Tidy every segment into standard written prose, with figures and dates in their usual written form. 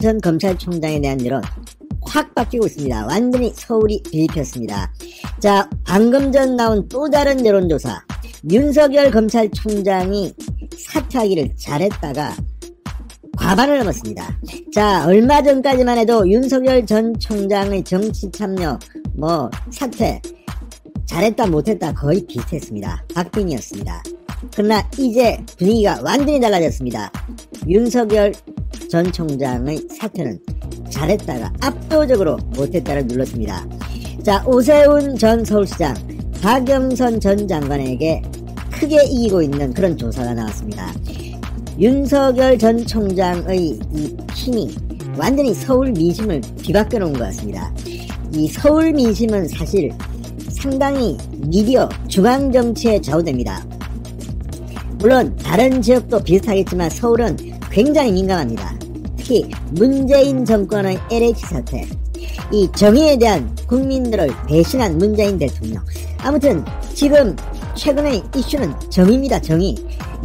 전 검찰총장에 대한 여론 확 바뀌고 있습니다. 완전히 서울이 뒤집혔습니다. 자, 방금 전 나온 또 다른 여론조사. 윤석열 검찰총장이 사퇴하기를 잘했다가 과반을 넘었습니다. 자, 얼마 전까지만 해도 윤석열 전 총장의 정치 참여, 사퇴, 잘했다 못했다 거의 비슷했습니다. 박빙이었습니다. 그러나 이제 분위기가 완전히 달라졌습니다. 윤석열 전 총장의 사퇴는 잘했다가 압도적으로 못했다를 눌렀습니다. 자, 오세훈 전 서울시장, 박영선 전 장관에게 크게 이기고 있는 그런 조사가 나왔습니다. 윤석열 전 총장의 이 힘이 완전히 서울 민심을 뒤바꿔 놓은 것 같습니다. 이 서울 민심은 사실 상당히 미디어, 중앙정치에 좌우됩니다. 물론 다른 지역도 비슷하겠지만 서울은 굉장히 민감합니다. 특히 문재인 정권의 LH 사태, 이 정의에 대한 국민들을 배신한 문재인 대통령. 아무튼 지금 최근의 이슈는 정의입니다. 정의.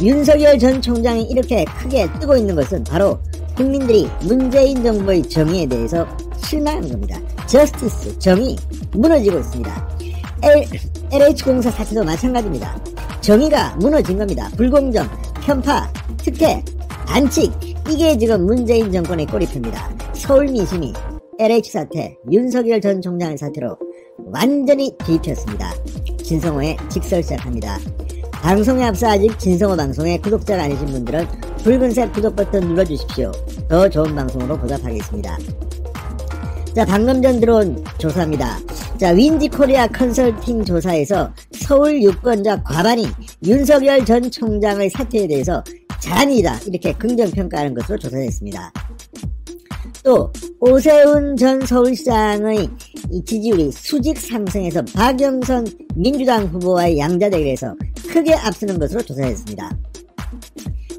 윤석열 전 총장이 이렇게 크게 뜨고 있는 것은 바로 국민들이 문재인 정부의 정의에 대해서 실망한 겁니다. 저스티스, 정의 무너지고 있습니다. LH공사 사태도 마찬가지입니다. 정의가 무너진 겁니다. 불공정, 편파, 특혜, 반칙, 이게 지금 문재인 정권의 꼬리표입니다. 서울 민심이 LH 사태, 윤석열 전 총장의 사태로 완전히 뒤집혔습니다. 진성호의 직설 시작합니다. 방송에 앞서 아직 진성호 방송의 구독자가 아니신 분들은 붉은색 구독 버튼 눌러주십시오. 더 좋은 방송으로 보답하겠습니다. 자, 방금 전 들어온 조사입니다. 자, 윈지코리아 컨설팅 조사에서 서울 유권자 과반이 윤석열 전 총장의 사퇴에 대해서 잘한 일이다, 이렇게 긍정평가하는 것으로 조사됐습니다. 또 오세훈 전 서울시장의 이 지지율이 수직 상승해서 박영선 민주당 후보와의 양자 대결에서 크게 앞서는 것으로 조사됐습니다.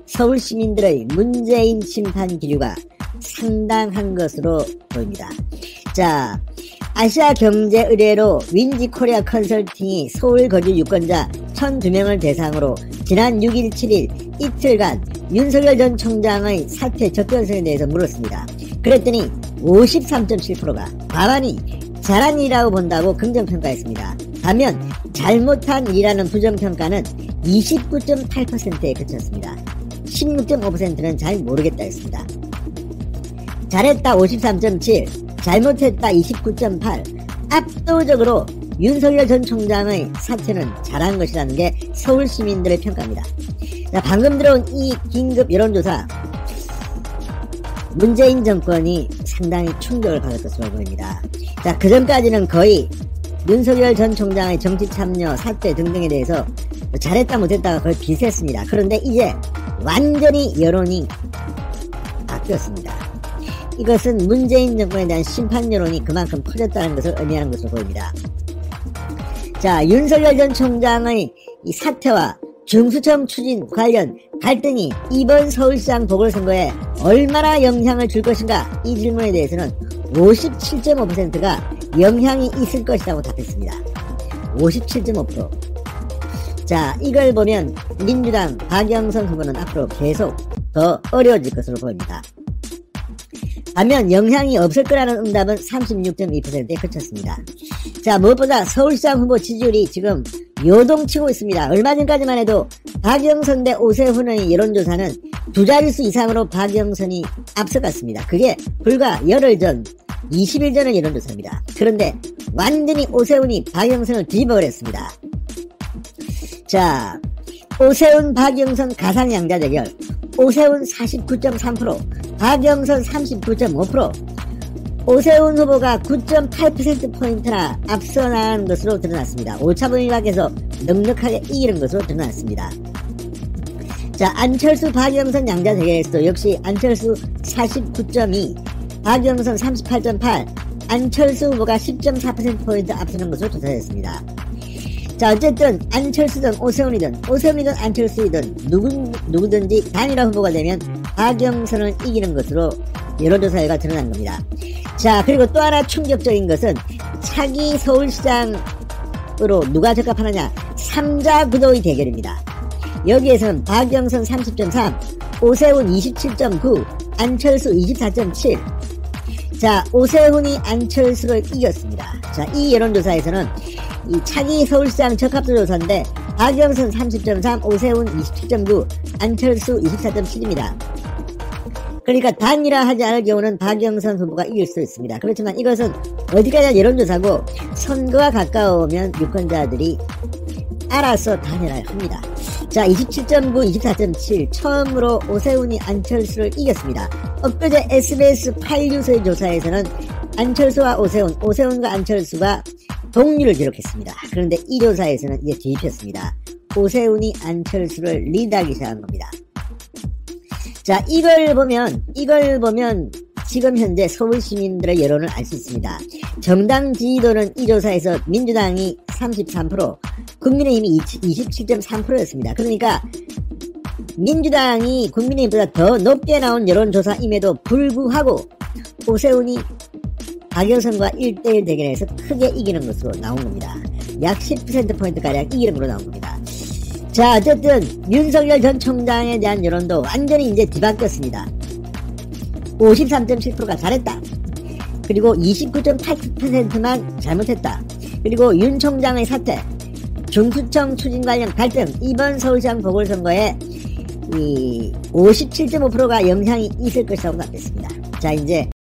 서울 시민들의 문재인 심판 기류가 상당한 것으로 보입니다. 자, 아시아 경제 의뢰로 윈지코리아 컨설팅이 서울 거주 유권자 1,002명을 대상으로 지난 6일, 7일 이틀간 윤석열 전 총장의 사퇴 적절성에 대해서 물었습니다. 그랬더니 53.7%가 과반이 잘한 일이라고 본다고 긍정평가했습니다. 반면 잘못한 일이라는 부정평가는 29.8%에 그쳤습니다. 16.5%는 잘 모르겠다 했습니다. 잘했다 53.7%, 잘못했다 29.8%, 압도적으로 윤석열 전 총장의 사퇴는 잘한 것이라는 게 서울 시민들의 평가입니다. 자, 방금 들어온 이 긴급 여론조사, 문재인 정권이 상당히 충격을 받을 것으로 보입니다. 자, 그전까지는 거의 윤석열 전 총장의 정치 참여, 사퇴 등등에 대해서 잘했다 못했다가 거의 비슷했습니다. 그런데 이제 완전히 여론이 바뀌었습니다. 이것은 문재인 정권에 대한 심판 여론이 그만큼 커졌다는 것을 의미하는 것으로 보입니다. 자, 윤석열 전 총장의 이 사퇴와 중수청 추진 관련 갈등이 이번 서울시장 보궐선거에 얼마나 영향을 줄 것인가, 이 질문에 대해서는 57.5%가 영향이 있을 것이라고 답했습니다. 57.5%. 자, 이걸 보면 민주당 박영선 후보는 앞으로 계속 더 어려워질 것으로 보입니다. 반면 영향이 없을 거라는 응답은 36.2%에 그쳤습니다. 자, 무엇보다 서울시장 후보 지지율이 지금 요동치고 있습니다. 얼마 전까지만 해도 박영선 대 오세훈의 여론조사는 두 자릿수 이상으로 박영선이 앞서갔습니다. 그게 불과 열흘 전, 20일 전의 여론조사입니다. 그런데 완전히 오세훈이 박영선을 뒤집어버렸습니다. 자, 오세훈 박영선 가상양자 대결, 오세훈 49.3%, 박영선 39.5%, 오세훈 후보가 9.8%포인트나 앞서 나간 것으로 드러났습니다. 오차범위 밖에서 넉넉하게 이기는 것으로 드러났습니다. 자, 안철수 박영선 양자 대결에서도 역시 안철수 49.2, 박영선 38.8, 안철수 후보가 10.4%포인트 앞서는 것으로 조사됐습니다. 자, 어쨌든 안철수든 오세훈이든 안철수이든 누구든지 단일화 후보가 되면 박영선을 이기는 것으로 여론조사 결과 드러난 겁니다. 자, 그리고 또 하나 충격적인 것은 차기 서울시장으로 누가 적합하느냐, 3자 구도의 대결입니다. 여기에서는 박영선 30.3, 오세훈 27.9, 안철수 24.7. 자, 오세훈이 안철수를 이겼습니다. 자, 이 여론조사에서는 이 차기 서울시장 적합도 조사인데 박영선 30.3, 오세훈 27.9, 안철수 24.7입니다. 그러니까 단일화하지 않을 경우는 박영선 후보가 이길 수 있습니다. 그렇지만 이것은 어디까지나 여론조사고 선거가 가까우면 유권자들이 알아서 단일화를 합니다. 자, 27.9, 24.7 처음으로 오세훈이 안철수를 이겼습니다. 엊그제 SBS 8뉴스의 조사에서는 안철수와 오세훈과 안철수가 동률을 기록했습니다. 그런데 이 조사에서는 이제 뒤집혔습니다. 오세훈이 안철수를 리드하기 시작한 겁니다. 자, 이걸 보면 지금 현재 서울 시민들의 여론을 알 수 있습니다. 정당 지지도는 이 조사에서 민주당이 33%, 국민의힘이 27.3%였습니다. 그러니까 민주당이 국민의힘보다 더 높게 나온 여론조사임에도 불구하고 오세훈이 박영선과 1대1 대결에서 크게 이기는 것으로 나온 겁니다. 약 10%포인트가량 이기는 것으로 나온 겁니다. 자, 어쨌든 윤석열 전 총장에 대한 여론도 완전히 이제 뒤바뀌었습니다. 53.7%가 잘했다. 그리고 29.8%만 잘못했다. 그리고 윤 총장의 사퇴, 중수청 추진 관련 갈등, 이번 서울시장 보궐선거에 이 57.5%가 영향이 있을 것이라고 답했습니다. 자, 이제